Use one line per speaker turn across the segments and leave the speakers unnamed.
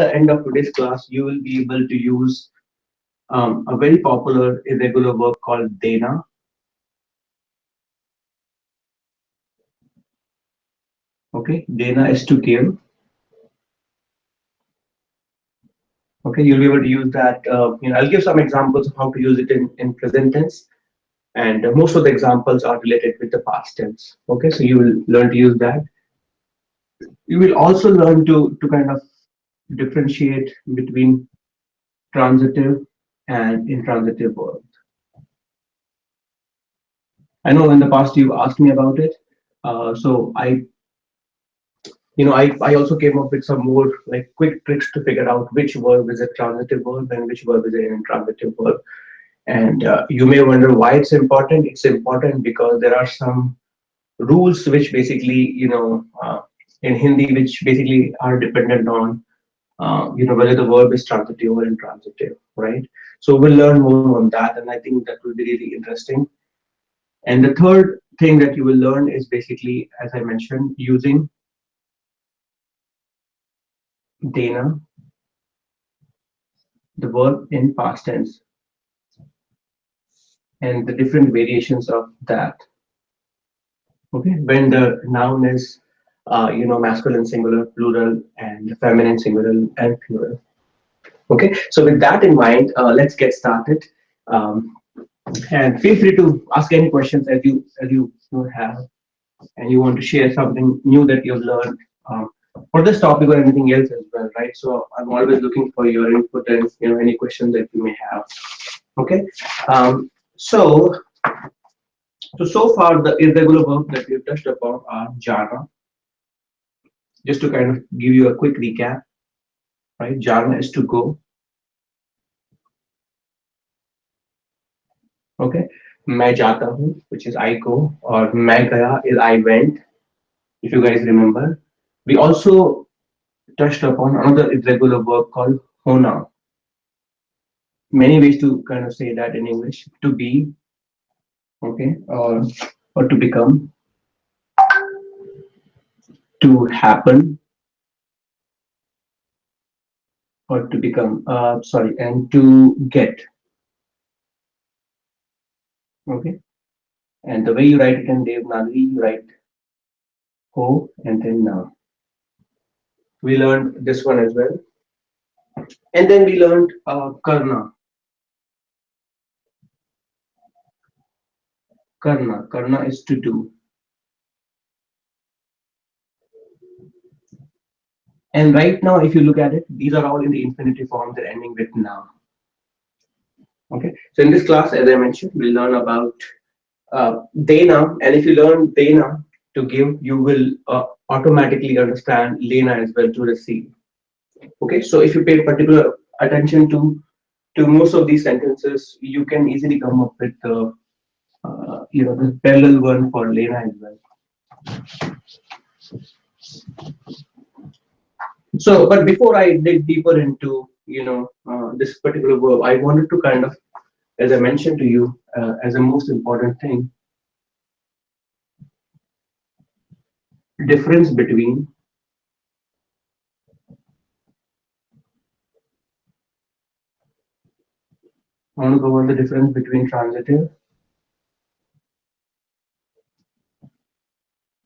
the end of today's class, you will be able to use a very popular irregular verb called dena. Okay, dena is to give. Okay, you'll be able to use that. I'll give some examples of how to use it in present tense, and most of the examples are related with the past tense. Okay, so you will learn to use that. You will also learn to kind of differentiate between transitive and intransitive verbs. I know in the past you asked me about it, so I also came up with some more like quick tricks to figure out which verb is a transitive verb and which verb is an intransitive verb. And you may wonder why it's important. It's important because there are some rules which basically, in Hindi, which basically are dependent on, whether the verb is transitive or intransitive, right? So we'll learn more on that, and I think that will be really interesting. And the third thing that you will learn is basically, as I mentioned, using dena, the verb in past tense, and the different variations of that. Okay, when the noun is, masculine singular, plural, and feminine singular and plural. Okay, so with that in mind, let's get started. Um, and feel free to ask any questions as you have, and you want to share something new that you've learned for this topic or anything else as well, right? So I'm always looking for your input and any questions that you may have. Okay, so so far the irregular verbs that we've touched upon are jana. Just to kind of give you a quick recap, right? Jana is to go. Okay, मैं जाता हूँ, which is I go, or मैं गया is I went. If you guys remember, we also touched upon another irregular verb called hona. Many ways to kind of say that in English: to be, okay, or to become, to happen, or to become. Sorry, and to get. Okay, and the way you write it in Devanagari, you write ho and then na. We learned this one as well, and then we learned karna. Karna is to do. And right now, if you look at it, these are all in the infinitive form. They're ending with na. Okay. So in this class, as I mentioned, we'll learn about dena, and if you learn dena to give, you will automatically understand lena as well, to receive. Okay. So if you pay particular attention to most of these sentences, you can easily come up with the parallel one for lena as well. So, but before I dig deeper into this particular verb, I wanted to kind of, as I mentioned to you, as a most important thing, difference between I want to go over the difference between transitive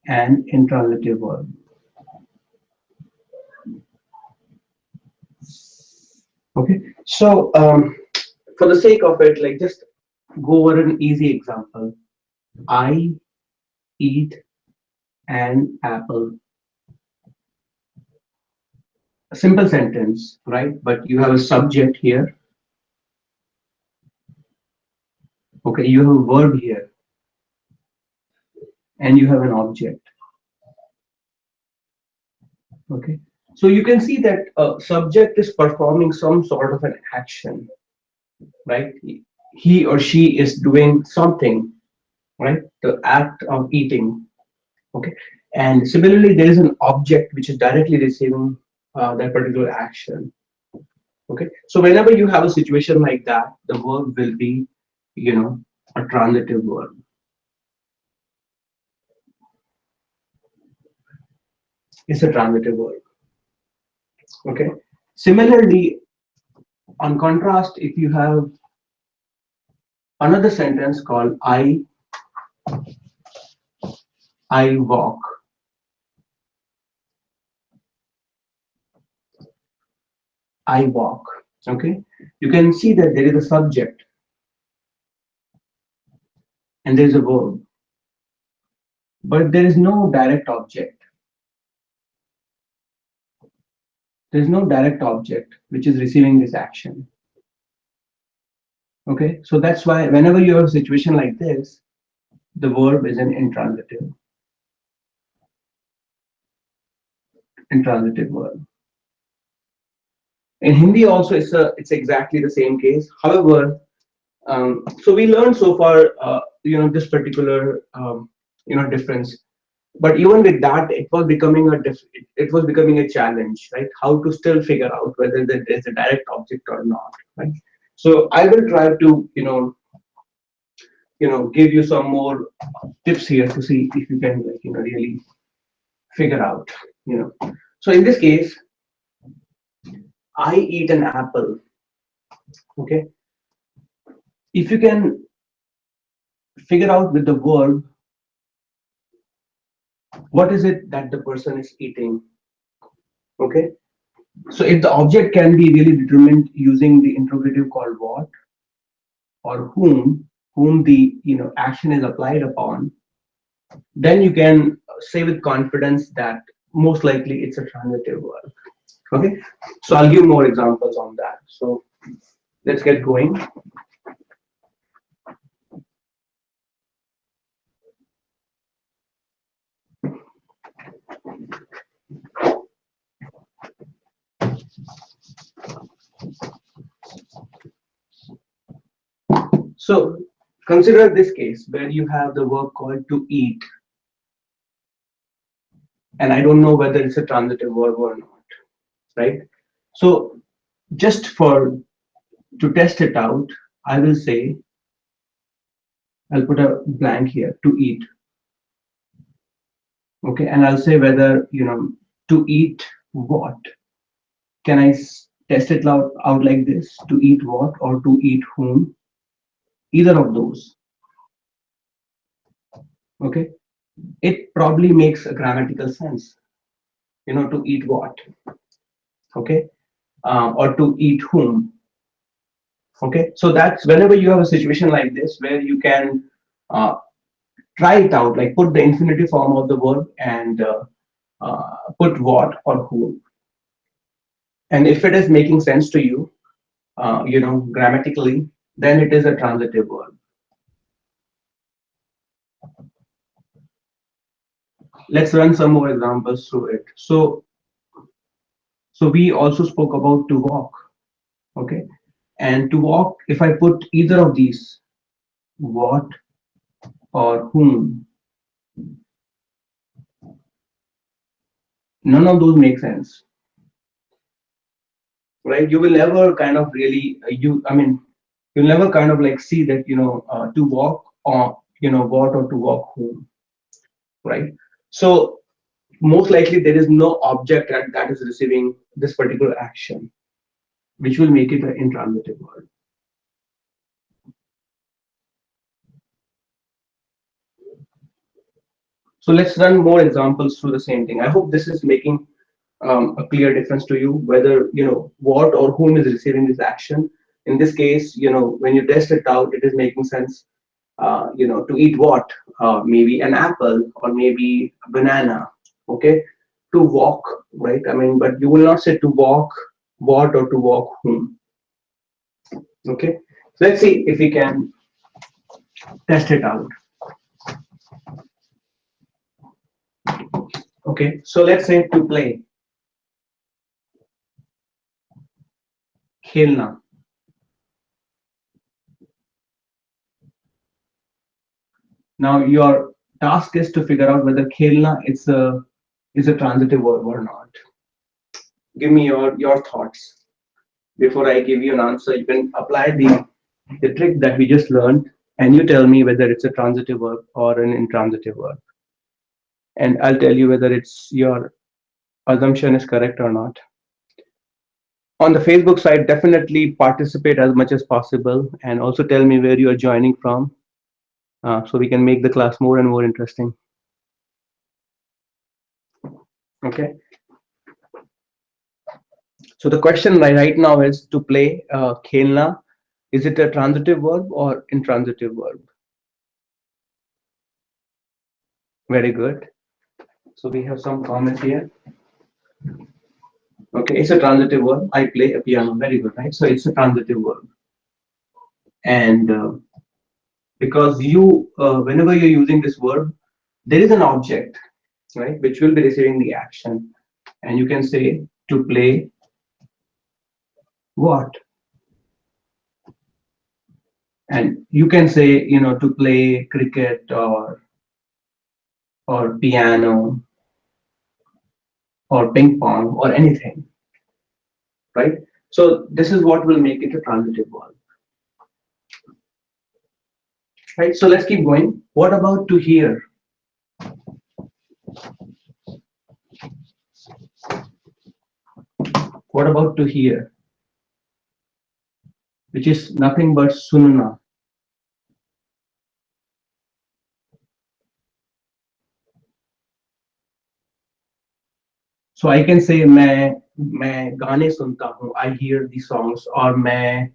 and intransitive verb. Okay, so for the sake of it, like just go over an easy example. I eat an apple. A simple sentence, right? But you have a subject here. Okay, you have a verb here, and you have an object. Okay, so you can see that a subject is performing some sort of an action, right? He or she is doing something, right? The act of eating. Okay, and similarly, there is an object which is directly receiving that particular action. Okay, so whenever you have a situation like that, the verb will be, a transitive verb. It's a transitive verb. Okay, Similarly, on contrast, if you have another sentence called I walk, I walk. Okay, you can see that there is a subject and there is a verb, but there is no direct object. There is no direct object which is receiving this action. Okay, so that's why whenever you have a situation like this, the verb is an intransitive verb. In Hindi also, it's exactly the same case. However, so we learned so far, this particular, difference. But even with that, it was becoming a challenge, right? How to still figure out whether there is a direct object or not, right? So I will try to, give you some more tips here to see if you can, like, really figure out, you know. So in this case, I eat an apple. Okay, if you can figure out with the verb what is it that the person is eating. Okay, so if the object can be really determined using the interrogative called what or whom the action is applied upon, then you can say with confidence that most likely it's a transitive verb. Okay, so I'll give more examples on that. So let's get going. So consider this case where you have the verb called to eat, and I don't know whether it's a transitive verb or not, right? So just for to test it out, I will say I'll put a blank here to eat. Okay, and I'll say whether to eat what. Can I test it out like this? To eat what or to eat whom? Either of those. Okay, it probably makes a grammatical sense. To eat what. Okay, or to eat whom. Okay, so that's whenever you have a situation like this where you can uh, try it out, like put the infinitive form of the verb and put what or whom. And if it is making sense to you, grammatically, then it is a transitive verb. Let's run some more examples through it. So we also spoke about to walk. Okay, and to walk, if I put either of these, what or whom, none of those make sense, right? You will never kind of really you'll never kind of like see that to walk or what or to walk whom, right? So most likely there is no object that is receiving this particular action, which will make it an intransitive word. So let's run more examples through the same thing. I hope this is making a clear difference to you, whether what or whom is receiving this action. In this case, when you test it out, it is making sense. To eat what? Maybe an apple or maybe a banana. Okay, to walk, right? I mean, but you will not say to walk what or to walk whom. Okay, so let's see if we can test it out. Okay, so let's say to play, khelna. Now your task is to figure out whether khelna is a transitive verb or not. Give me your thoughts before I give you an answer. You can apply the trick that we just learned, and you tell me whether it's a transitive verb or an intransitive verb, and I'll tell you whether it's your assumption is correct or not. On the Facebook side, definitely participate as much as possible, and also tell me where you are joining from, so we can make the class more and more interesting. Okay. So the question right now is to play, khelna. Is it a transitive verb or intransitive verb? Very good. So we have some comments here. Okay, it's a transitive verb. I play a piano. Very good, right? So it's a transitive verb. And because whenever you're using this verb, there is an object, right, which will be receiving the action. And you can say to play what? And you can say, to play cricket or piano or ping pong or anything, right? So this is what will make it a transitive verb, right? So let's keep going. What about to hear? What about to hear, which is nothing but sunna? So I can say मैं गाने सुनता हूँ. I hear the songs. और मैं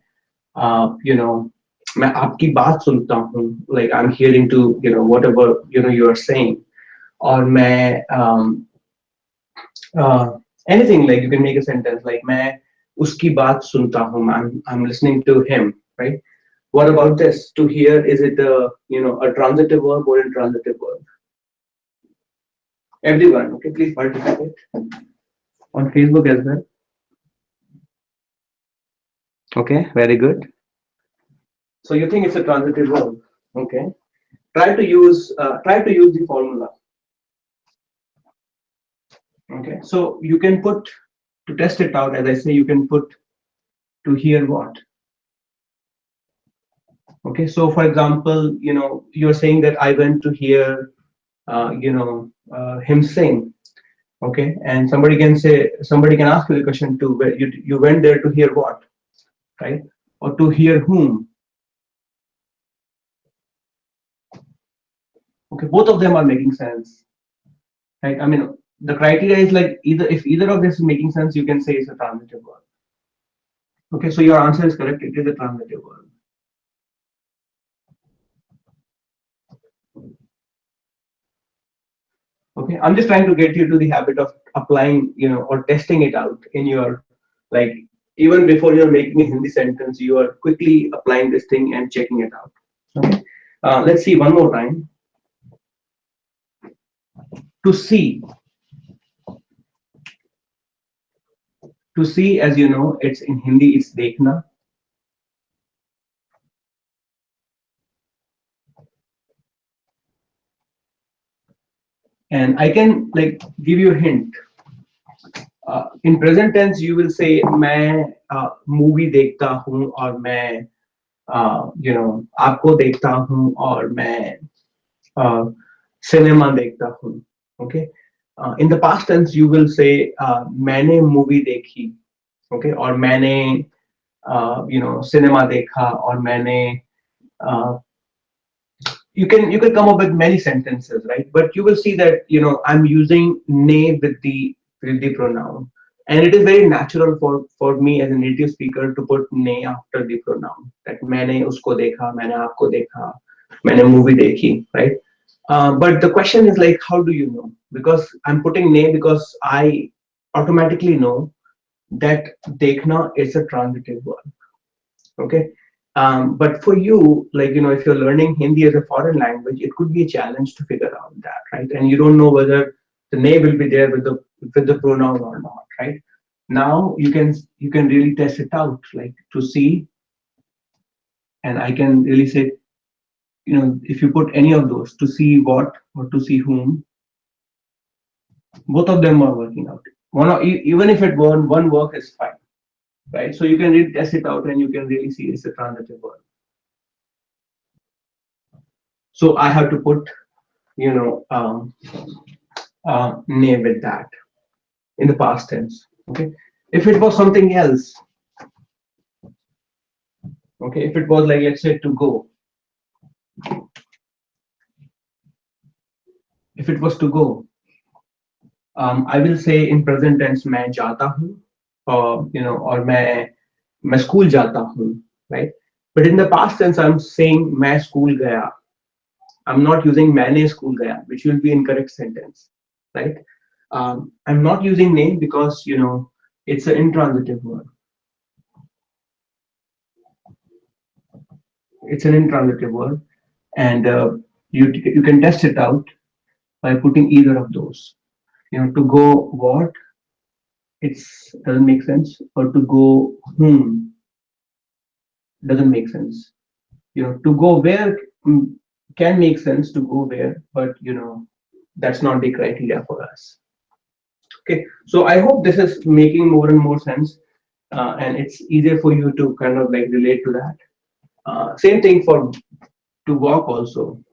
मैं आपकी बात सुनता हूँ. Like I'm hearing to whatever you are saying. और मैं anything, like you can make a sentence like मैं उसकी बात सुनता हूँ. I'm listening to him, right? What about this? To hear, is it a transitive verb or intransitive verb? Everyone, okay, please participate on Facebook as well. Okay, very good. So you think it's a transitive verb? Okay. Try to use the formula. Okay. So you can put, to test it out, as I say, you can put to hear what. Okay. So for example, you're saying that I went to hear, him sing. Okay. And somebody can ask you the question too, where you went there to hear what, right? Or to hear whom. Okay. Both of them are making sense, right? I mean, the criteria is like if either of this is making sense, you can say it's a transitive verb. Okay, so your answer is correct. It is a transitive verb. Okay, I'm just trying to get you to the habit of applying, or testing it out in your, like, even before you're making a Hindi sentence, you are quickly applying this thing and checking it out. Okay, let's see one more time. To see. To see, as you know, it's in Hindi, it's dekhna. And I can like give you a hint. In present tense, you will say मैं movie देखता हूँ और मैं आपको देखता हूँ और मैं सिनेमा देखता हूँ. Okay. In the past tense, you will say मैंने movie देखी. Okay. और मैंने सिनेमा देखा और मैंने you can come up with many sentences, right? But you will see that I'm using ne with the pronoun, and it is very natural for me as a native speaker to put ne after the pronoun. That मैंने उसको देखा, मैंने आपको देखा, मैंने movie देखी, right? But the question is like, how do you know? Because I'm putting ne because I automatically know that dekhna is a transitive verb. Okay. But for you, like, if you're learning Hindi as a foreign language, it could be a challenge to figure out that, right? And you don't know whether the name will be there with the pronoun or not, right? Now you can really test it out, like to see, and I can really say, if you put any of those, to see what or to see whom, both of them are working out. Even if it one work is fine, right? So you can really test it out, and you can really see it's a transitive verb. So I have to put, name with that in the past tense. Okay. If it was something else, okay, if it was like, let's say, to go, if it was to go, I will say in present tense मैं जाता हूँ, or or मैं school जाता हूँ, right? But in the past tense I'm saying मैं school गया. I'm not using मैंने school गया, which will be incorrect sentence, right? I'm not using name because it's an intransitive word. It's an intransitive word, and you can test it out by putting either of those. To go what, it's doesn't make sense, or to go whom doesn't make sense. To go where, can make sense, to go where, but that's not the criteria for us. Okay, so I hope this is making more and more sense, and it's easier for you to kind of like relate to that. Same thing for to walk also.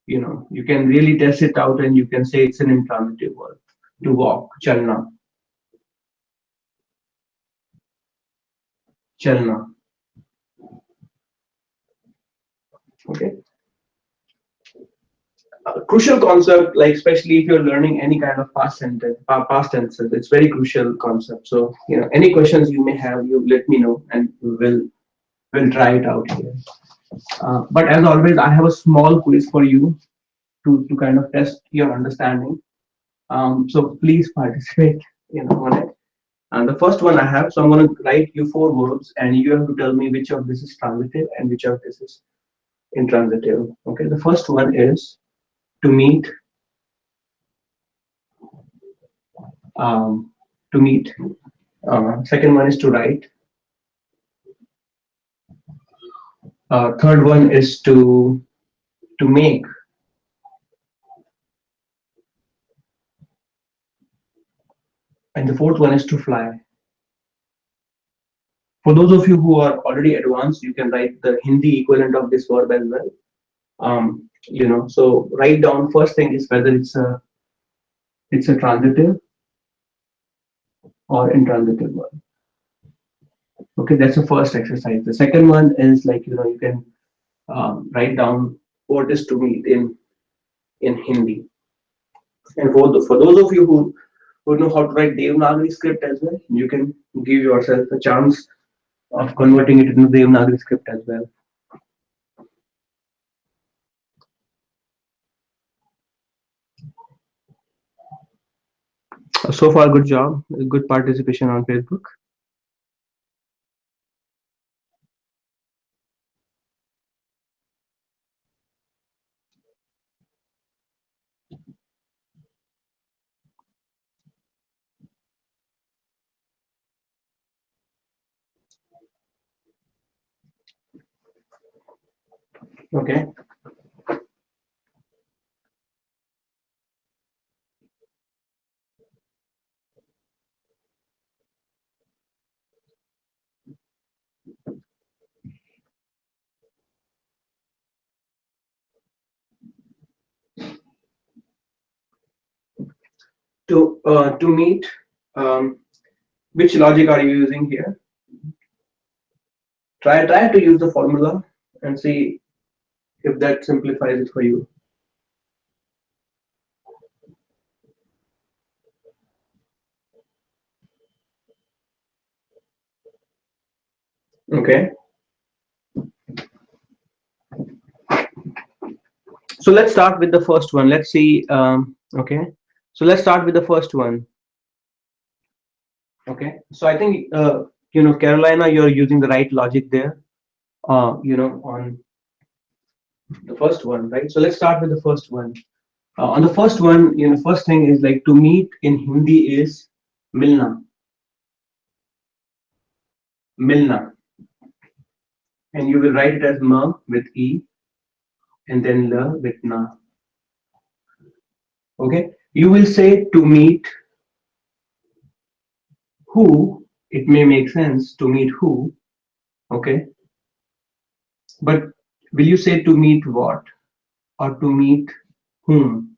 You can really test it out, and you can say it's an intransitive word. To walk, chalna, chalna. Okay. Crucial concept, like especially if you're learning any kind of past tenses, it's very crucial concept. So any questions you may have, you let me know, and we'll try it out here. But as always, I have a small quiz for you to kind of test your understanding. So please participate, on it. And the first one I have, so I'm going to write you 4 verbs, and you have to tell me which of this is transitive and which of this is intransitive. Okay, the first one is to meet, um, to meet. Second one is to write. Third one is to make. And the fourth one is to fly. For those of you who are already advanced, you can write the Hindi equivalent of this verb as well. So write down, first thing is whether it's a transitive or intransitive verb. Okay, that's the first exercise. The second one is like you can write down what is to meet in Hindi. And for those of you who know how to write Devanagari script as well, you can give yourself a chance of converting it into Devanagari script as well. So far, good job. Good participation on Facebook. Okay. To meet, which logic are you using here? Try to use the formula and see if that simplifies it for you. Okay. So let's start with the first one. Let's see. Okay. So let's start with the first one. Okay. So I think Carolina, you're using the right logic there. On the first one, right? So let's start with the first one. On the first one, first thing is like to meet in Hindi is milna, milna, and you will write it as ma with e and then la with na. Okay, you will say to meet who. It may make sense to meet who. Okay, but will you say to meet what or to meet whom?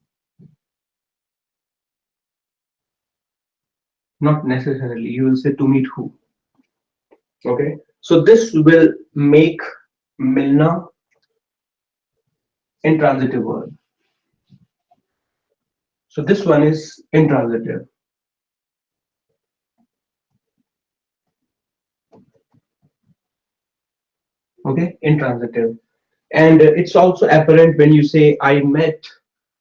Not necessarily. You will say to meet who. Okay. So this will make milna intransitive verb. So this one is intransitive. Okay, intransitive. And it's also apparent when you say I met.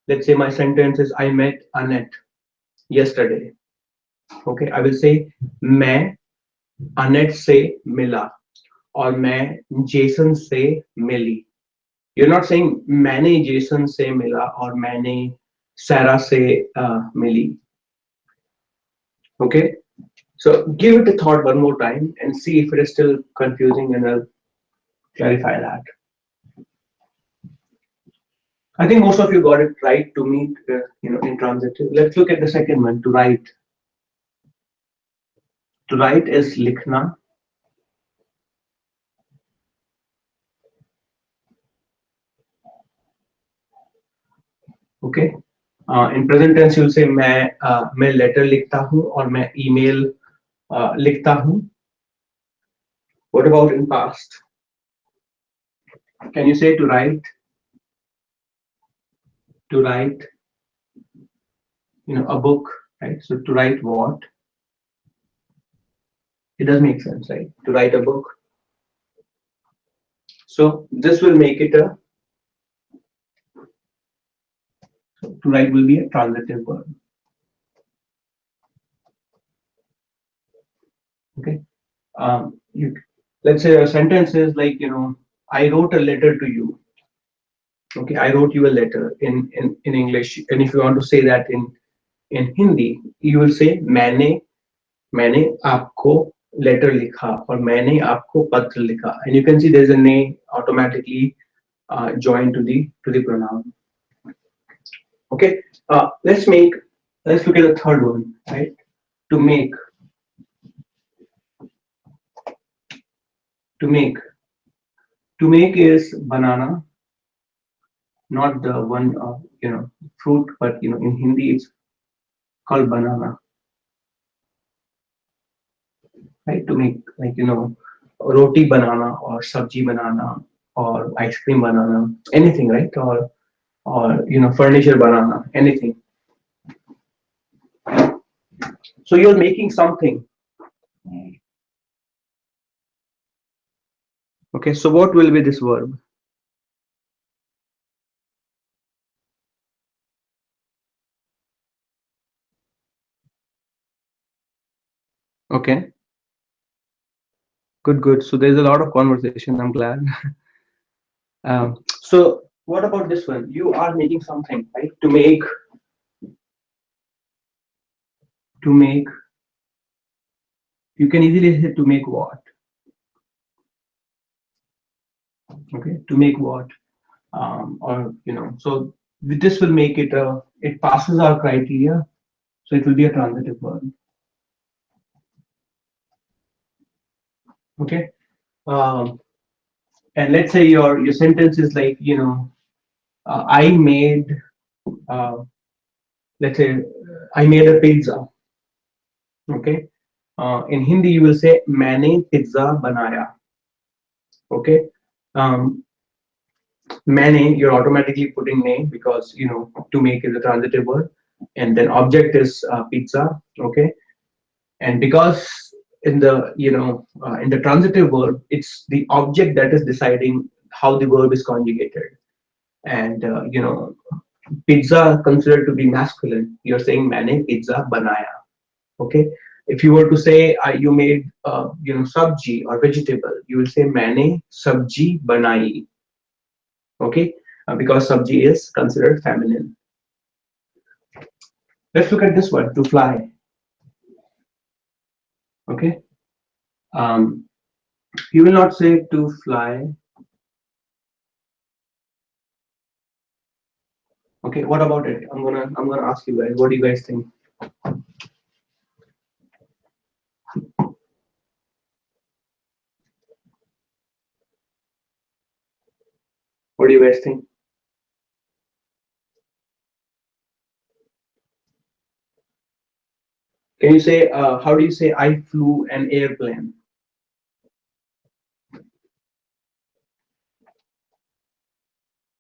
Let's say my sentence is I met Annette yesterday. Okay, I will say मैं Annette से मिला और मैं Jason से मिली. You're not saying मैंने Jason से मिला और मैंने सारा से मिली. Okay, so give it a thought one more time and see if it is still confusing, and I'll clarify that. I think most of you got it right to meet, intransitive. Let's look at the second one, to write. To write is likhna. Okay. In present tense, you'll say मैं letter लिखता हूँ और मैं email लिखता हूँ. What about in past? Can you say to write? To write, a book, right? So to write what? It does make sense, right? To write a book. So this will make it a. So to write will be a transitive verb. Okay. You, let's say a sentence is like, I wrote a letter to you. Okay, I wrote you a letter in English, and if you want to say that in Hindi, you will say मैंने आपको letter लिखा और मैंने आपको पत्र लिखा, and you can see there's a ne automatically joined to the pronoun. Okay, let's look at the third one, right? To make. To make. To make is banana, not the one fruit, but in Hindi it's called banana, right? To make, like, roti banana or sabji banana or ice cream banana, anything, right? Or furniture banana, anything. So you're making something. Okay, so what will be this verb? Okay, good. So there's a lot of conversation. I'm glad. So what about this one? You are making something, right? To make. To make. You can easily say to make what? Okay, to make what? Or so this will make it it passes our criteria, so it will be a transitive verb. Okay. Um, and let's say your sentence is like, I made, uh, let's say, I made a pizza. Okay. In Hindi you will say मैंने pizza बनाया. Okay. um, मैंने, you're automatically putting ne because to make is a transitive word, and then object is pizza. Okay. And because in the in the transitive verb, it's the object that is deciding how the verb is conjugated. And pizza considered to be masculine, you're saying मैंने pizza बनाया. Okay. If you were to say you made sabji or vegetable, you will say मैंने sabji बनाई. Okay. Because sabji is considered feminine. Let's look at this one, to fly. Okay. um, you will not say to fly. Okay, what about it? I'm gonna ask you guys. What do you guys think? What do you guys think? Can you say, how do you say I flew an airplane?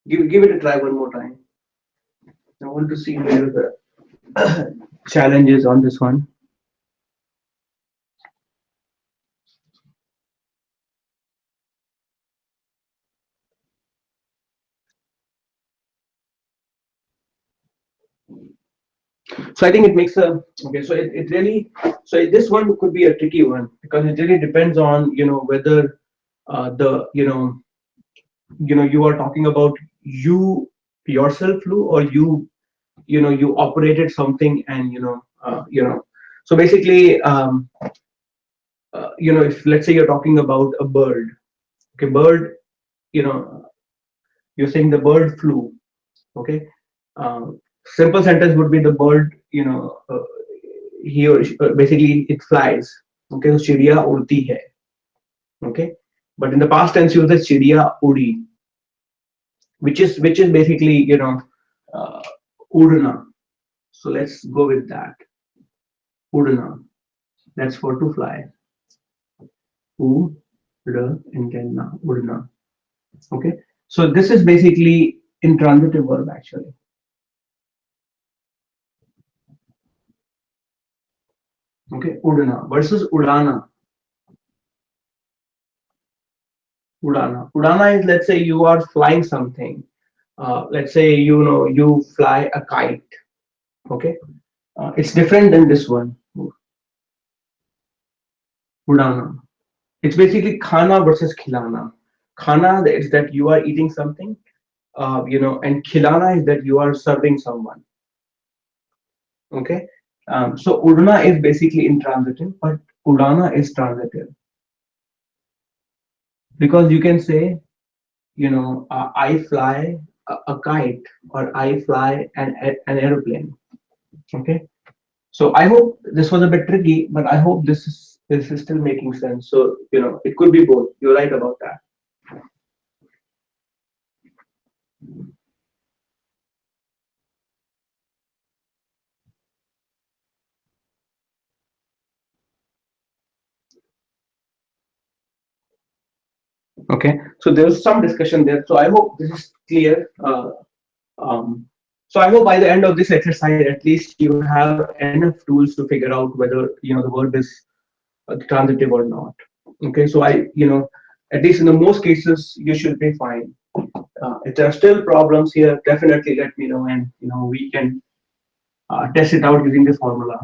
Give it a try one more time. I want to see where the challenge is on this one. So I think it makes a okay. So it really, so this one could be a tricky one because it really depends on, whether the you are talking about you yourself flew, or you operated something, and so basically, if let's say you're talking about a bird. Okay, bird, you know you're saying the bird flew. Okay, simple sentence would be the bird, he or she, basically it flies. Okay, so chidiya udti hai. Okay, but in the past tense you use chidiya udi, which is basically, uh, udna. So let's go with that. Udna, that's for to fly. U, and then na, udna. Okay, so this is basically intransitive verb actually. Okay, udna versus udana. Udana. Udana is, let's say you are flying something. Let's say you fly a kite. Okay, it's different than this one. Udana. It's basically khana versus khilana. Khana is that you are eating something, and khilana is that you are serving someone. Okay, so udana is basically intransitive, but udana is transitive because you can say, I fly a kite, or I fly an aeroplane. Okay, so I hope this was a bit tricky, but I hope this is still making sense. So it could be both. You're right about that. Okay, so there was some discussion there. So I hope this is clear. Um, so I hope by the end of this exercise, at least you have enough tools to figure out whether the verb is transitive or not. Okay, so at least in the most cases, you should be fine. If there are still problems here, definitely let me know, and we can test it out using this formula.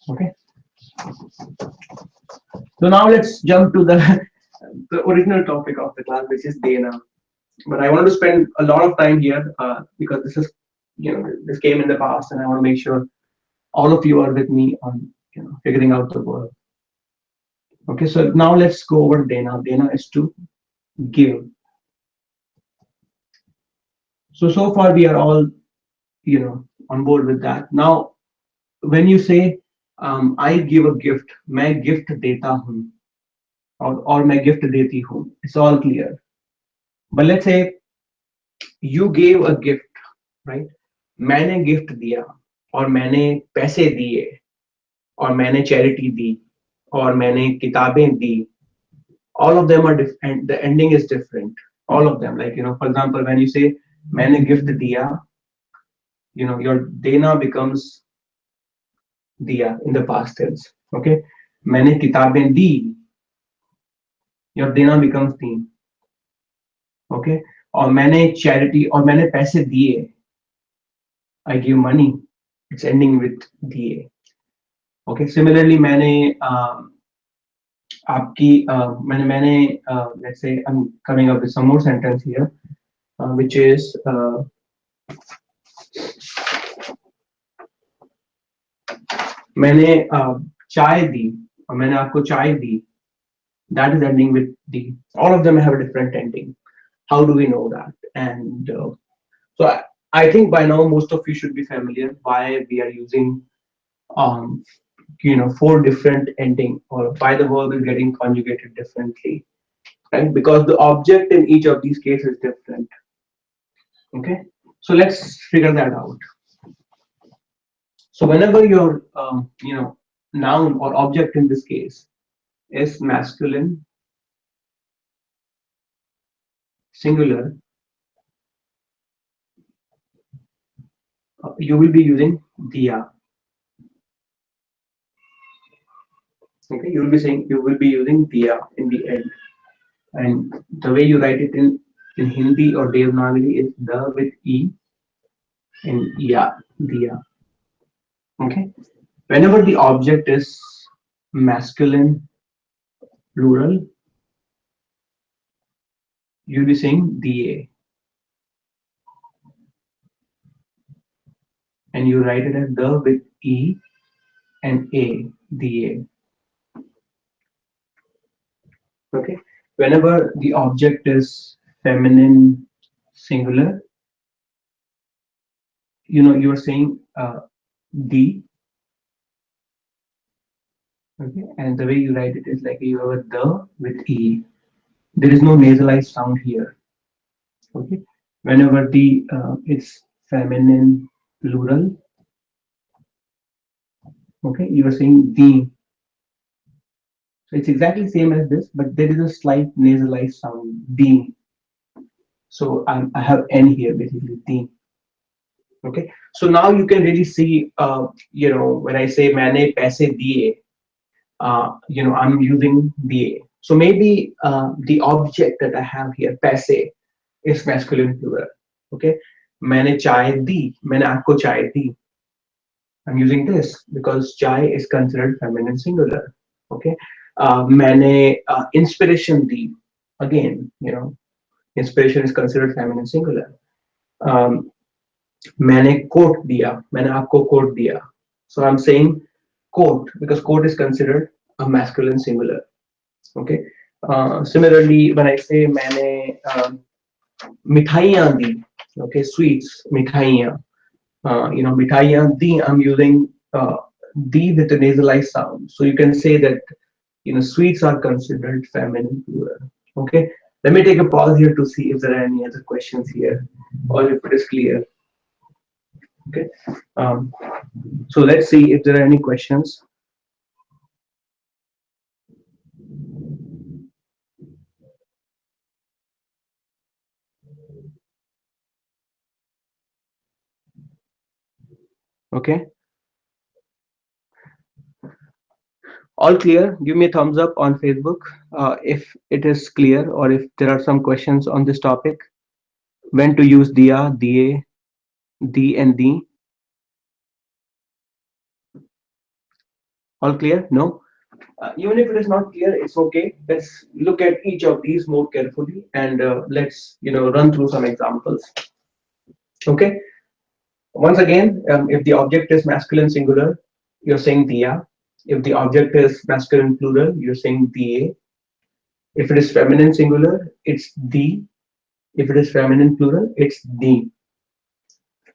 Okay. So now let's jump to the the original topic of the class, which is dena. But I want to spend a lot of time here because this came in the past, and I want to make sure all of you are with me on figuring out the word. Okay, so now let's go over dena. Dena is to give. So far we are all on board with that. Now when you say I give a gift, मैं gift देता हूँ, or मैं gift देती हूँ, it's all clear. But let's say you gave a gift, right? मैंने gift दिया, और मैंने पैसे दिए, और मैंने charity दी, और मैंने किताबें दी. All of them are different. The ending is different. All of them, like for example, when you say मैंने gift दिया, your dena becomes दिया in the past tense. Okay, मैंने किताबें दी, your dena becomes the. Okay, और मैंने charity, और मैंने पैसे दिए, I give money, it's ending with दिए. Okay, similarly मैंने आपकी मैंने let's say I'm coming up with some more sentence here, which is मैंने चाय दी, और मैंने आपको चाय दी, that is ending with the. All of them have a different ending. How do we know that? And so I think by now most of you should be familiar why we are using um, four different ending, or why the verb is getting conjugated differently, right? Because the object in each of these cases is different. Okay, so let's figure that out. So whenever your noun or object in this case is masculine singular, you will be using dia. Okay, you will be using dia in the end, and the way you write it in Hindi or Devanagari is the with e and ya, dia. Okay, whenever the object is masculine plural, you'll be saying da, and you write it as the with e and a, da. Okay, whenever the object is feminine singular, you are saying the. Okay, and the way you write it is like you have a the with e. There is no nasalized sound here. Okay, whenever the it's feminine plural, okay, you are saying the. So it's exactly same as this, but there is a slight nasalized sound the. So I have n here basically the. Okay, so now you can really see, when I say मैंने पैसे दिए, I'm using the. So maybe the object that I have here, paise, is masculine plural. Okay, मैंने चाय दी, मैंने आपको चाय दी. I'm using this because chai is considered feminine singular. Okay, मैंने inspiration the. Again, inspiration is considered feminine singular. Um, मैंने quote दिया, मैंने आपको quote दिया. So I'm saying quote because quote is considered a masculine singular. Okay. Similarly, when I say मैंने मिठाइयाँ दी, okay, sweets, मिठाइयाँ, मिठाइयाँ दी, I'm using D with a nasalized sound. So you can say that sweets are considered feminine plural. Okay. Let me take a pause here to see if there are any other questions here or if it is clear. Okay. Um, so let's see if there are any questions. Okay. All clear? Give me a thumbs up on Facebook if it is clear or if there are some questions on this topic. When to use dia, da, di, and di. All clear? No? Even if it is not clear, it's okay. Let's look at each of these more carefully and let's run through some examples. Okay. Once again, if the object is masculine singular, you're saying dia. If the object is masculine plural, you're saying da. If it is feminine singular, it's the. If it is feminine plural, it's the.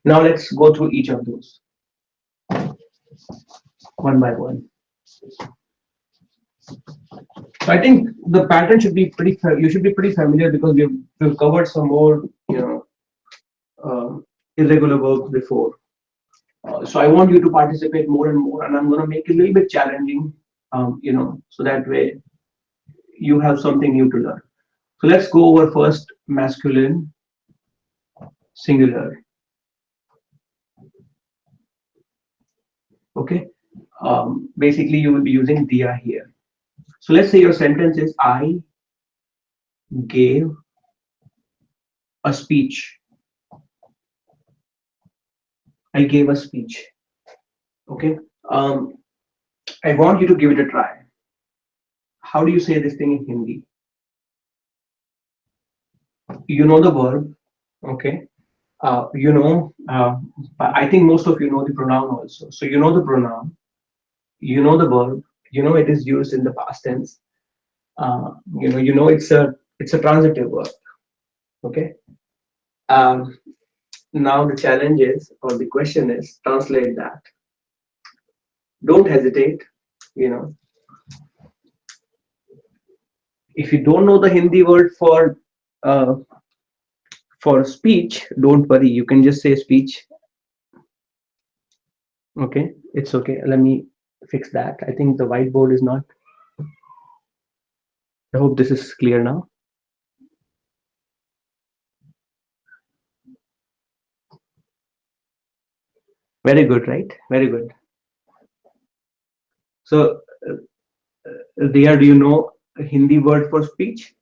Now let's go through each of those one by one. So I think the pattern should be you should be pretty familiar because we've covered some more uh, irregular verbs before. So I want you to participate more and more, and I'm going to make it a little bit challenging, so that way you have something new to learn. So let's go over first masculine singular. Okay. Basically, you will be using dia here. So let's say your sentence is I gave a speech. I gave a speech. Okay. I want you to give it a try. How do you say this thing in Hindi? You know the verb. Okay. I think most of you know the pronoun also. So you know the pronoun. You know the verb. You know it is used in the past tense. It's a transitive verb. Okay. Um, Now the challenge is, or the question is, translate that. Don't hesitate. You know, if you don't know the Hindi word uh, for speech, don't worry. You can just say speech. Okay, it's okay. Let me fix that. I think the whiteboard is not. I hope this is clear now. Very good, right? Very good. So, Dia, do you know a Hindi word for speech?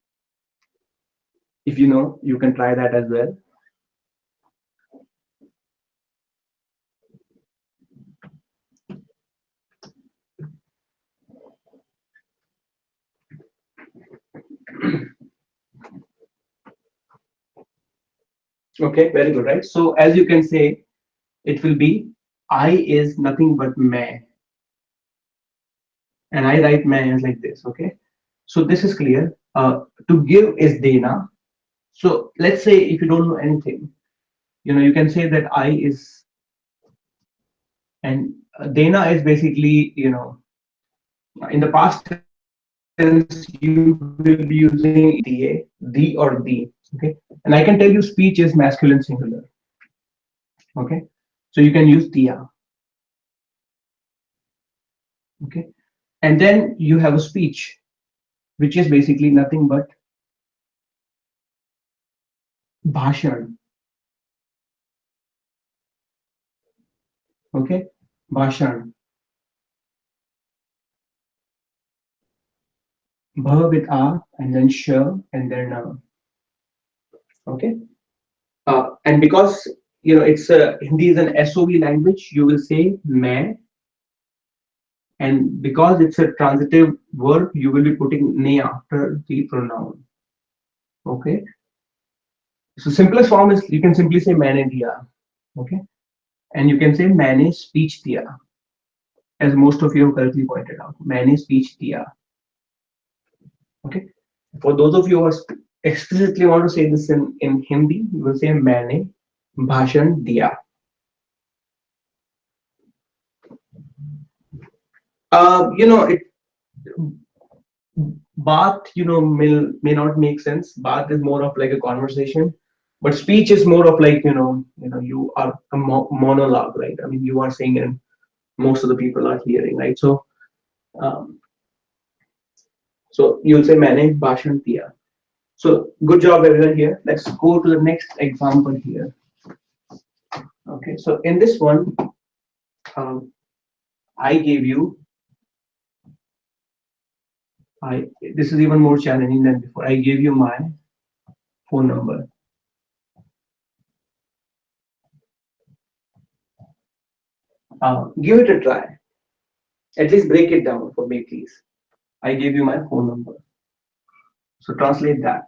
If you know, you can try that as well. Okay, very good, right? So, as you can say, it will be I is nothing but मैं, and I write मैं as like this. Okay, so this is clear. To give is dena. So let's say if you don't know anything, you can say that I is, and dena is basically, in the past tense you will be using da, the or the. Okay, and I can tell you speech is masculine singular. Okay, so you can use dia. Okay, and then you have a speech, which is basically nothing but bhashan. Okay, bhashan, bha with a, and then sh, and then okay. And because it's Hindi is an SOV language, you will say मैं, and because it's a transitive verb, you will be putting ne after the pronoun. Okay. So simplest form is you can simply say मैंने दिया. Okay, and you can say मैंने speech दिया, as most of you have correctly pointed out. मैंने speech दिया. Okay. For those of you who explicitly want to say this in Hindi, you will say मैंने भाषण दिया. It bath, may not make sense. Bath is more of like a conversation, but speech is more of like, you are a monologue, right? I mean, you are saying and most of the people are hearing, right? Um, so you'll say मैंने भाषण दिया. So good job everyone here. Let's go to the next example here. Okay, so in this one, um, I gave you, this is even more challenging than before. I gave you my phone number. Give it a try. At least break it down for me, please. I gave you my phone number. So translate that.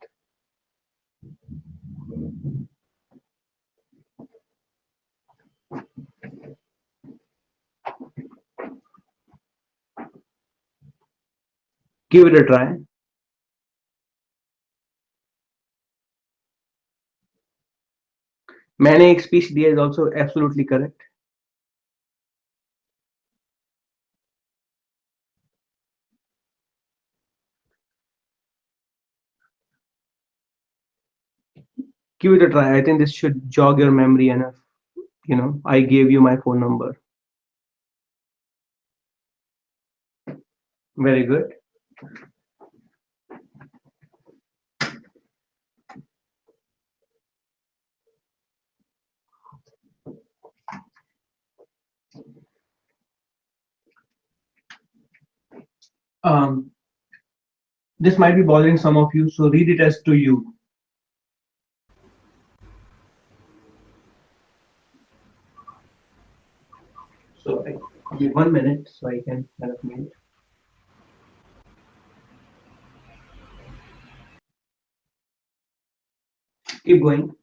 Give it a try. मैंने एक speech दिया is also absolutely correct. Give it a try. I think this should jog your memory enough. I gave you my phone number. Very good. Um, this might be bothering some of you, so read it as to you. So give me 1 minute so I can kind of mute. Keep going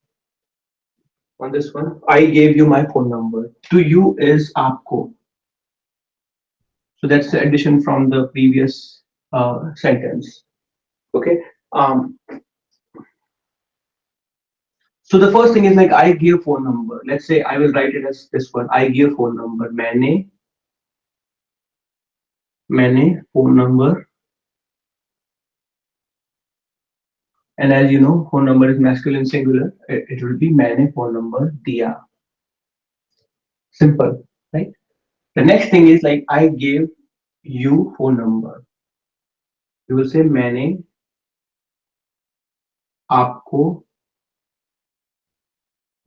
on this one. I gave you my phone number. To you is आपको. So that's the addition from the previous sentence. Okay. So the first thing is like I give phone number. Let's say I will write it as this one. I give phone number. मैंने phone number. And as you know, phone number is masculine singular. It will be मैंने phone number दिया. Simple, right? The next thing is like I gave you phone number. You will say मैंने आपको,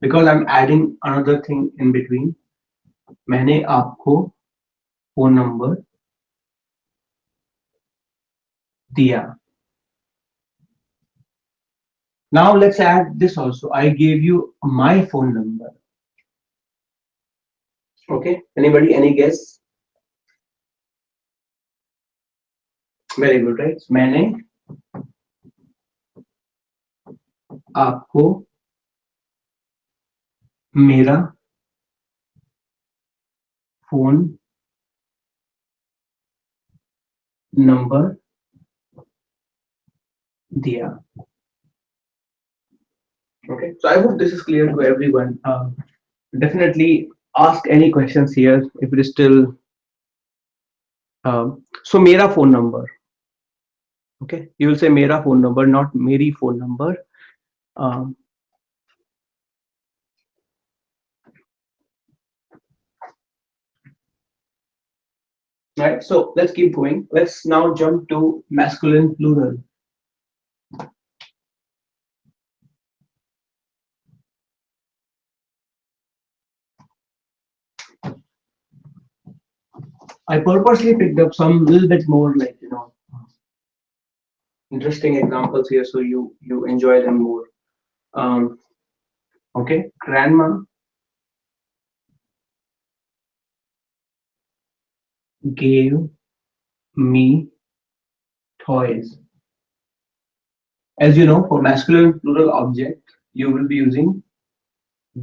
because I'm adding another thing in between. मैंने आपको phone number दिया. Now let's add this also. I gave you my phone number. Okay. Anybody? Any guess? Very good, right? मैंने आपको मेरा phone number दिया. Okay. So I hope this is clear to everyone. Definitely ask any questions here if it is still. So मेरा phone number. Okay. You will say मेरा phone number, not मेरी phone number. Um, right. So let's keep going. Let's now jump to masculine plural. I purposely picked up some little bit more like interesting examples here so you enjoy them more. Um, okay, grandma gave me toys. As you know, for masculine plural object, you will be using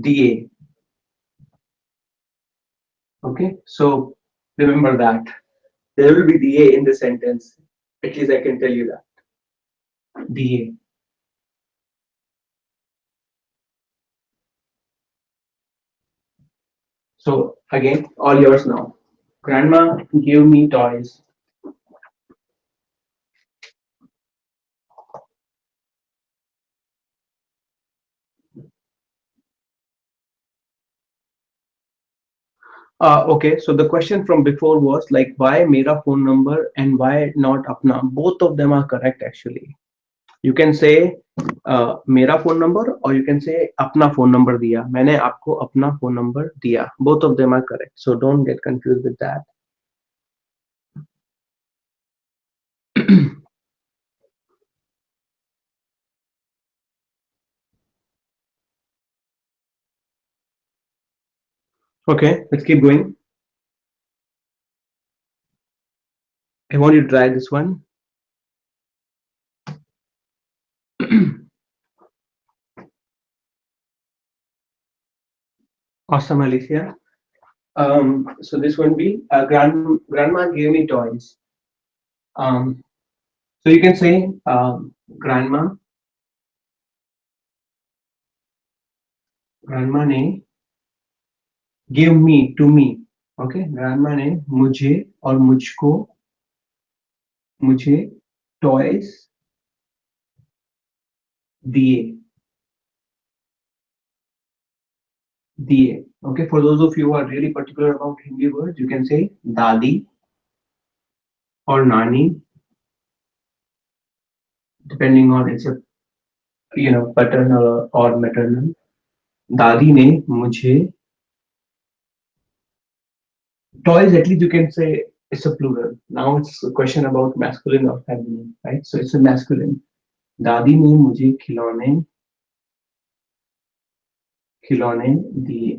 da. Okay, so remember that there will be da in the sentence. At least I can tell you that da. So again, all yours now. Grandma gave me toys. Okay, so the question from before was like why mera phone number and why not apna? Both of them are correct actually. You can say मेरा phone number or you can say अपना phone number दिया. मैंने आपको अपना phone number दिया. Both of them are correct. So don't get confused with that. Okay, let's keep going. I want you to try this one. Awesome, Alicia. So this one be grandma gave me toys. Um, so you can say grandma ने give me to me. Okay, grandma ने मुझे और मुझको मुझे toys दिए. दिए. Okay, for those of you who are really particular about Hindi words, you can say dadi or nani, depending on it's a paternal or maternal. दादी ने मुझे toys. At least you can say it's a plural. Now it's a question about masculine or feminine, right? So it's a masculine. दादी ने मुझे खिलौने खिलौने दिए.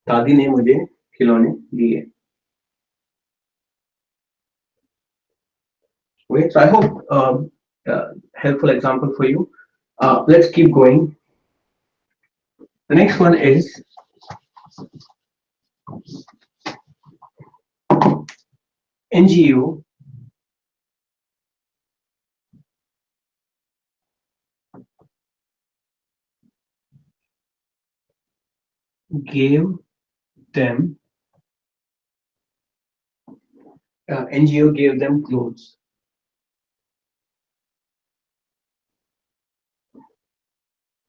दादी ने मुझे खिलौने दिए. Okay, so I hope helpful example for you. Let's keep going. The next one is NGO gave them NGO gave them clothes.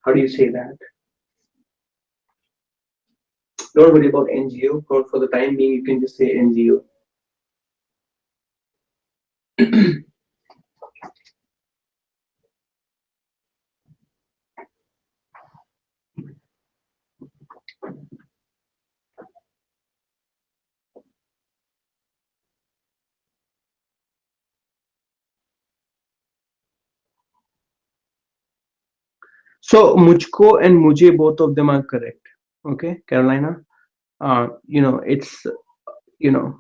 How do you say that? Don't worry about NGO. For the time being, you can just say NGO. So mujhko and mujhe, both of them are correct. Okay, Carolina. It's you know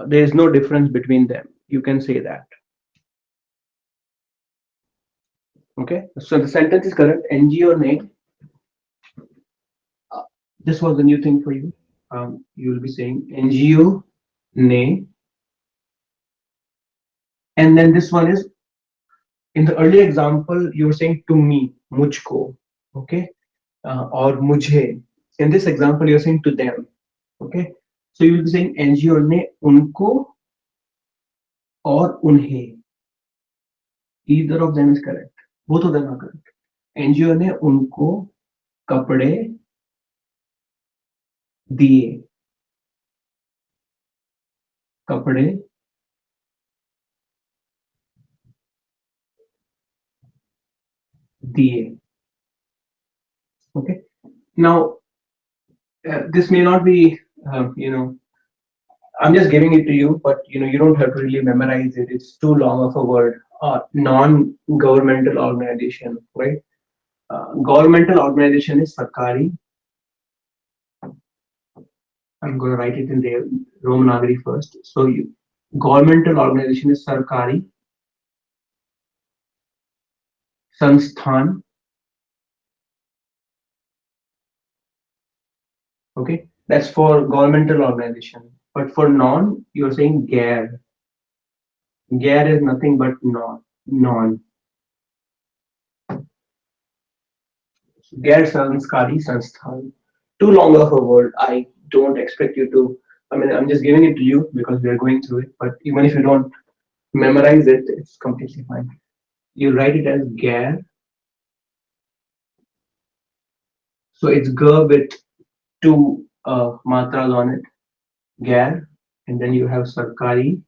there is no difference between them. You can say that. Okay, so the sentence is correct. NG or ne. Uh, this was the new thing for you. You will be saying NGO ne, and then this one is in the earlier example you were saying to me, mujhko. Okay, or mujhe. In this example, you're saying to them. Okay, so you will be saying NG or ne, unko or unhe. Either of them is correct. Both of them are correct. NGO ने उनको कपड़े दिए. कपड़े दिए. Okay. Now, this may not be, I'm just giving it to you, but you don't have to really memorize it. It's too long of a word. Non-governmental organization, right? Governmental organization is sarkari. I'm going to write it in the Romanagari first. So, governmental organization is sarkari sansthan. Okay, that's for governmental organization. But for non, you're saying gair. Gair is nothing but non. Non. Gair sanskari sansthan. Too long of a word. I don't expect you to. I mean, I'm just giving it to you because we are going through it. But even if you don't memorize it, it's completely fine. You write it as gair. So it's g with two matras on it. Gair. And then you have sarkari.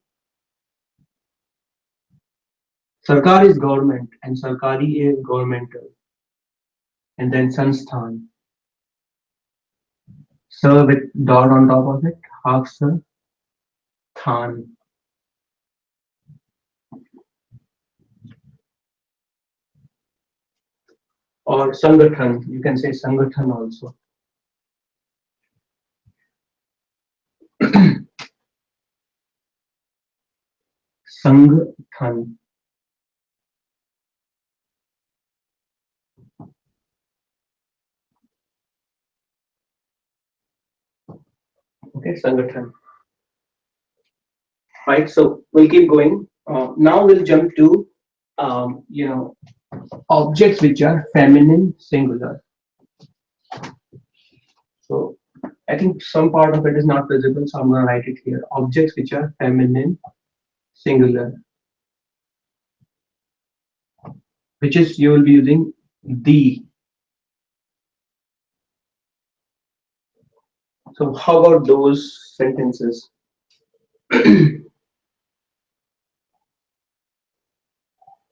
Sarkar is government and sarkari is governmental. And then sansthan. Sir with dot on top of it, half sir, than. Or sangathan, you can say sangathan also. Sangathan. Okay, sangathan. Right, so we'll keep going. Now we'll jump to, um, you know, objects which are feminine singular. So I think some part of it is not visible, so I'm going to write it here. Objects which are feminine singular, which is you will be using the. So how about those sentences?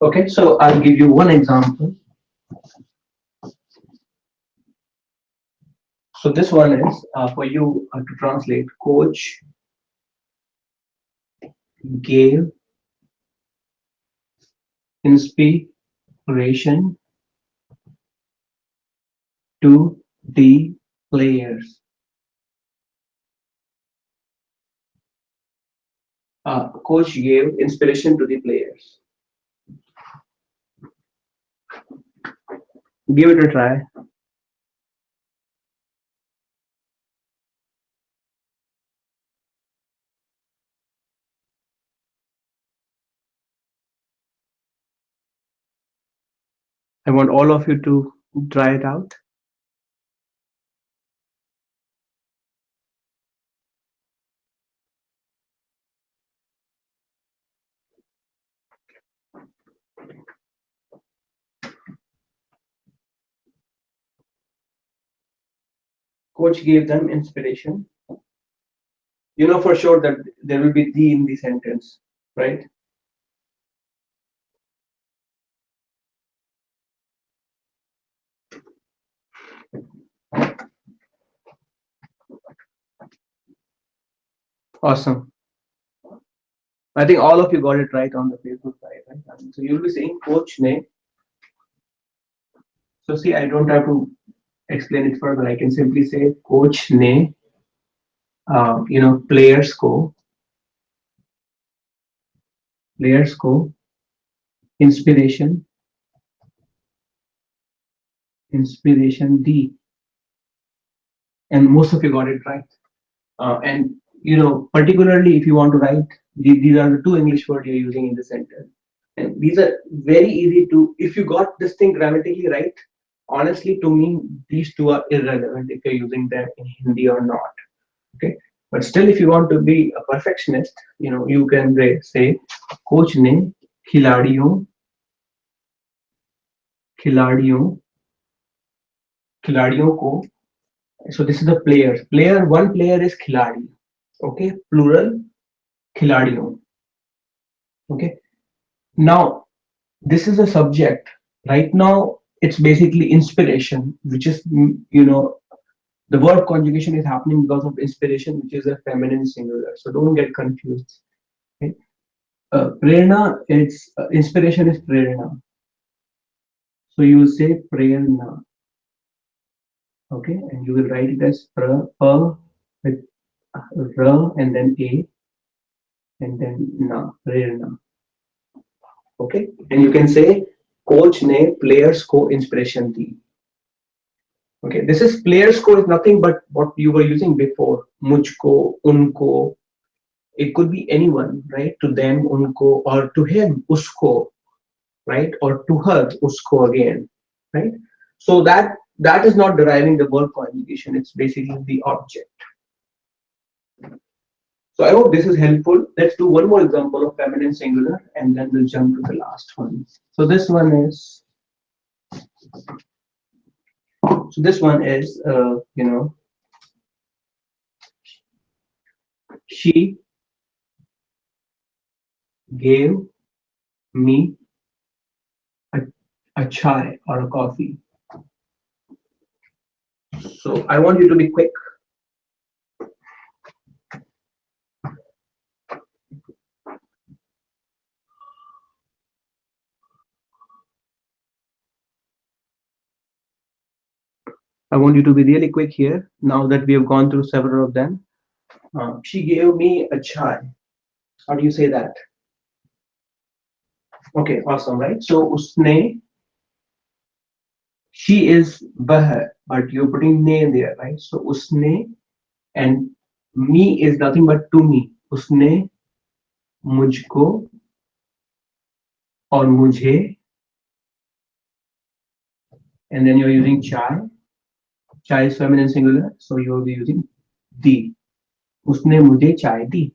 Okay, so I'll give you one example. So this one is for you to translate. Coach gave inspiration to the players. Coach gave inspiration to the players. Give it a try. I want all of you to try it out. Coach gave them inspiration. You know for sure that there will be the in the sentence, right? Awesome. I think all of you got it right on the Facebook side, right? So you'll be saying coach ne. So see, I don't have to explain it further. I can simply say coach ne, players को inspiration the, and most of you got it right. And particularly if you want to write, these are the two English words you're using in the sentence, and these are very easy to. If you got this thing grammatically right, honestly, to me, these two are irrelevant if you're using them in Hindi or not. Okay, but still, if you want to be a perfectionist, you can say, coach ने खिलाड़ियों खिलाड़ियों खिलाड़ियों को. So this is the players. One player is खिलाड़ी. Okay, plural खिलाड़ियों. Okay. Now this is a subject. Right now, it's basically inspiration, which is the verb conjugation is happening because of inspiration, which is a feminine singular. So don't get confused. Okay? Prerna, it's inspiration is prerna. So you will say prerna. Okay, and you will write it as with ra and then a and then na, prerna. Okay, and you can say coach ne players को inspiration the. Okay, this is players को is nothing but what you were using before. मुझको, उनको. It could be anyone, right? To them, उनको, or to him, उसको, right? Or to her, usko again, right? So that is not deriving the verb conjugation. It's basically the object. So I hope this is helpful. Let's do one more example of feminine singular, and then we'll jump to the last one. So this one is. So this one is, she gave me a, a chai or a coffee. So I want you to be quick. I want you to be really quick here. Now that we have gone through several of them, she gave me a chai. How do you say that? Okay, awesome, right? So usne, she is vah, but you're putting ne in there, right? So usne, and me is nothing but to me. Usne mujhko or mujhe, and then you're using chai. Chai is feminine singular, so you'll be using di. Usne mujhe chai di.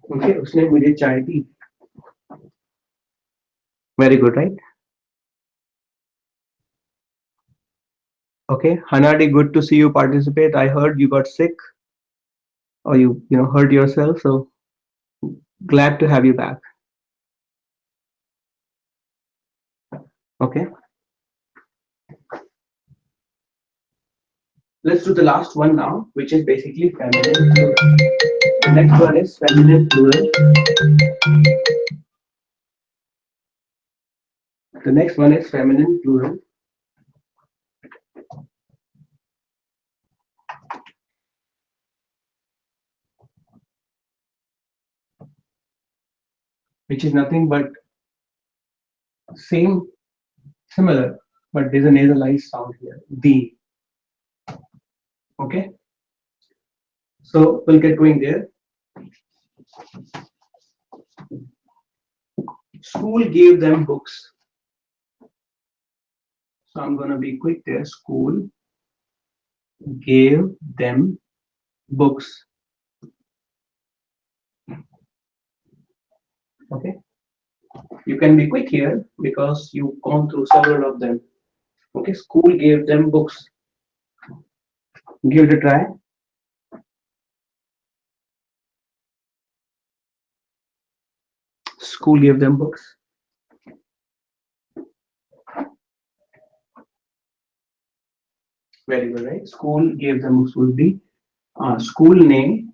Okay, usne mujhe chai di. Very good, right? Okay, Hanadi, good to see you participate. I heard you got sick or you hurt yourself, so glad to have you back. Okay. Let's do the last one now, which is basically feminine plural. The next one is feminine plural. The next one is feminine plural. Which is nothing but similar, but there's a nasalized sound here. The. Okay. So we'll get going there. School gave them books. So I'm gonna be quick there. School gave them books. Okay. You can be quick here because you've gone through several of them. Okay, school gave them books. Give it a try. School gave them books. Very good, right? School gave them books would be school ने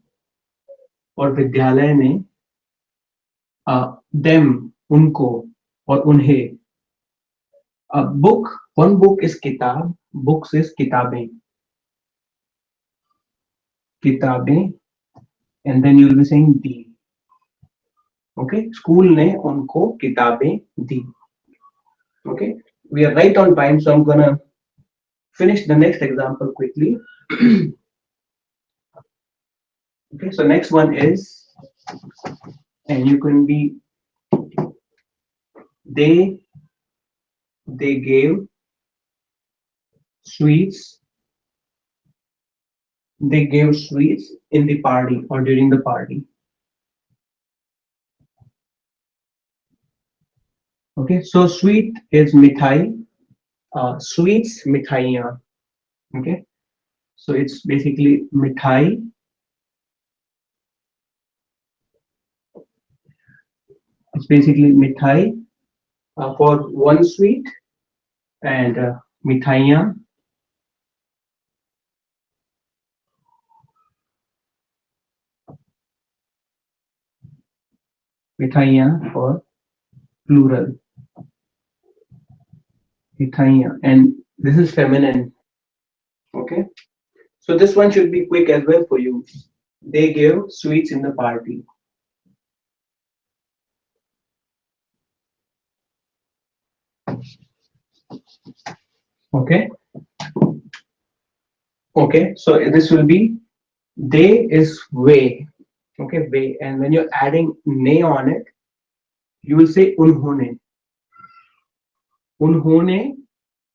और विद्यालय ने them उनको और उन्हें book one book is किताब books is किताबें किताबें and then you will be saying the. Okay, school ने उनको किताबें दी. Okay, we are right on time, so I'm gonna finish the next example quickly. Okay, so next one is, and you can be they they gave sweets they gave sweets in the party or during the party. Okay, so sweet is mithai, sweets mithaiyan. Okay, so it's basically mithai. It's basically mithai for one sweet and mithaiyan, mithaiyan for plural, mithaiyan, and this is feminine. Okay, so this one should be quick as well for you. They gave sweets in the party. Okay, okay, so this will be they is way. Okay, way, and when you're adding ne on it, you will say unhone. उन्होंने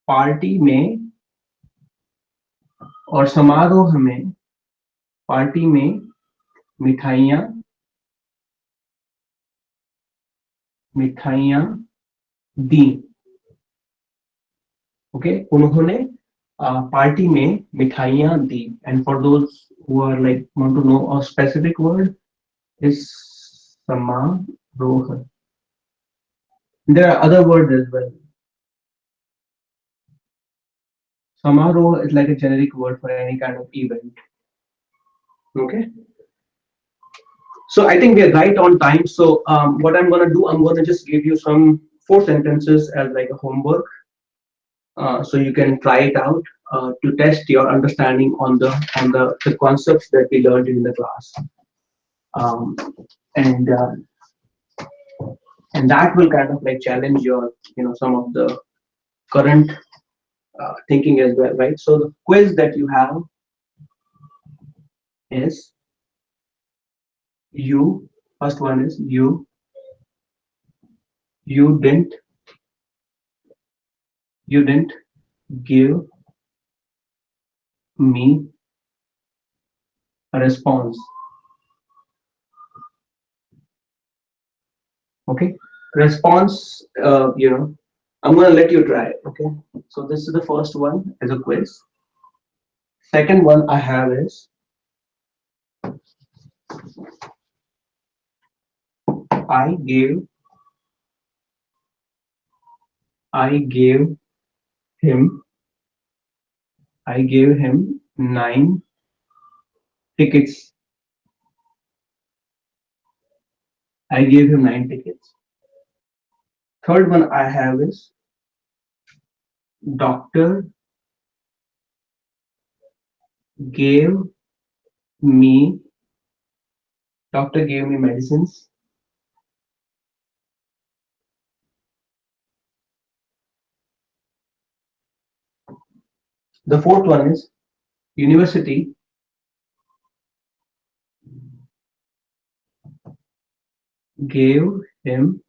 party में और समारोह में party में मिठाइयाँ मिठाइयाँ दी. Okay, उन्होंने party में मिठाइयाँ दी. And for those who are like want to know a specific word is समारोह. There are other words as well. Samaroh is like a generic word for any kind of event. Okay. So I think we are right on time. So what I'm going to do, I'm going to just give you some 4 sentences as like a homework. So you can try it out to test your understanding on the concepts that we learned in the class. Um, and uh, and that will kind of like challenge your, some of the current thinking as well, right? So the quiz that you have is you. First one is you didn't you didn't give me a response. Okay, response. I'm going to let you try. Okay, so this is the first one as a quiz. Second one I have is I gave I gave him I gave him 9 tickets. I gave him 9 tickets. Third one I have is doctor gave me doctor gave me medicines. The fourth one is university gave him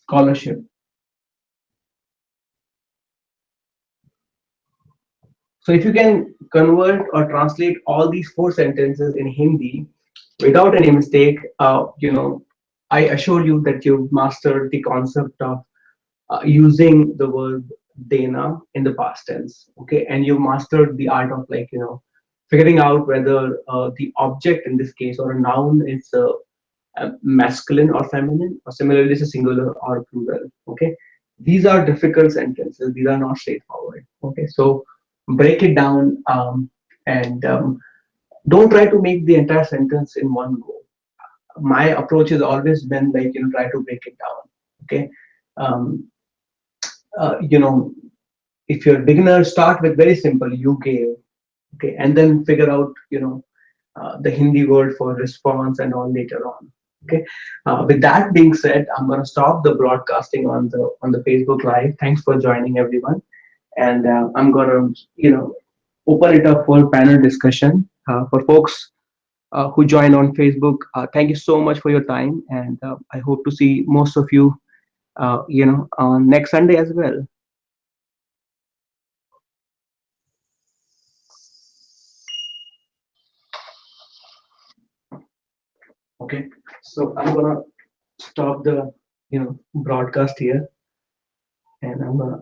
scholarship. So if you can convert or translate all these 4 sentences in Hindi without any mistake, I assure you that you've mastered the concept of using the verb dena in the past tense. Okay, and you mastered the art of, like, figuring out whether the object in this case, or a noun, is masculine or feminine, or similarly it's a singular or plural. Okay, these are difficult sentences, these are not straightforward. Okay, so break it down, and don't try to make the entire sentence in one go. My approach has always been, like, try to break it down. Okay, um, you know, if you're a beginner, start with very simple you gave. Okay, and then figure out, the Hindi word for response and all later on. Okay, with that being said, I'm going to stop the broadcasting on the Facebook Live. Thanks for joining, everyone, and I'm going to, open it up for panel discussion for folks who join on Facebook. Thank you so much for your time, and I hope to see most of you, on next Sunday as well. Okay, so I'm gonna stop the broadcast here, and I'm gonna